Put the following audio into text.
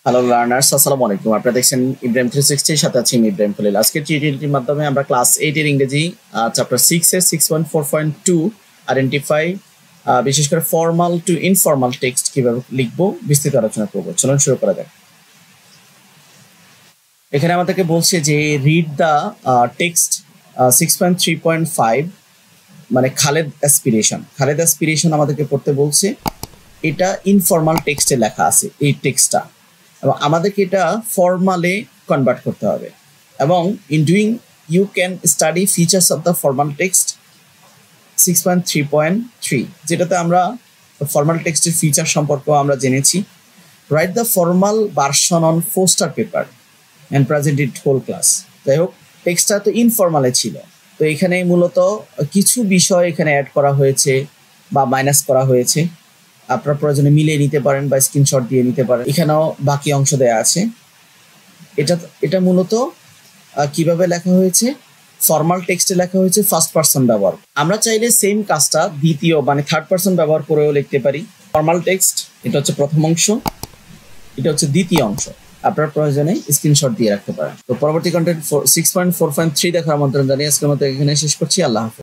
Hello learners, আসসালামু আলাইকুম। আপনারা দেখছেন ইব্রাহিম 360 এর সাথে আছি আমি ইব্রাহিম খলিল। আজকের টিউটোরিয়ালটির মাধ্যমে আমরা ক্লাস 8 এর ইংরেজি চ্যাপ্টার 6 এর 6.4.2 আইডেন্টিফাই বিশেষ করে ফর্মাল টু ইনফর্মাল টেক্সট কিভাবে লিখবো বিস্তারিত আলোচনা করব। চলুন শুরু করা যাক। এখানে আমাদেরকে বলছে যে রিড দ্য টেক্সট 6.3.5 মানে খালেদ অ্যাসপিরেশন আমাদেরকে পড়তে বলছে। এটা ইনফর্মাল টেক্সটে লেখা আছে এই টেক্সটটা, এবং আমাদেরকে এটা ফর্মালে কনভার্ট করতে হবে। এবং in doing you can study features of the formal text 6.3.3, যেটাতে আমরা ফর্মাল টেক্সটের ফিচার সম্পর্কেও আমরা জেনেছি। Write the formal version on poster paper and present it whole class. যাই হোক, টেক্সটটা তো ইনফর্মালে ছিল, তো এখানে মূলত কিছু বিষয় এখানে অ্যাড করা হয়েছে বা মাইনাস করা হয়েছে। আপনার প্রয়োজনে মিলিয়ে নিতে পারেন বা স্ক্রিনশট দিয়ে নিতে পারেন। এখানেও বাকি অংশ দেয়া আছে। এটা মূলত কিভাবে লেখা হয়েছে, ফর্মাল টেক্সটে লেখা হয়েছে ফার্স্ট পারসন ব্যবহার। আমরা চাইলে সেম কাজটা দ্বিতীয় মানে থার্ড পারসন ব্যবহার করেও লিখতে পারি। ফর্মাল টেক্সট এটা হচ্ছে প্রথম অংশ, এটা হচ্ছে দ্বিতীয় অংশ। আপনার প্রয়োজনে স্ক্রিনশট দিয়ে রাখতে পারেন। তো পরবর্তী কন্টেন্ট 6.4.3 দেখার আমন্ত্রণ জানিয়ে আজকের মতো এখানে শেষ করছি। আল্লাহ হাফেজ।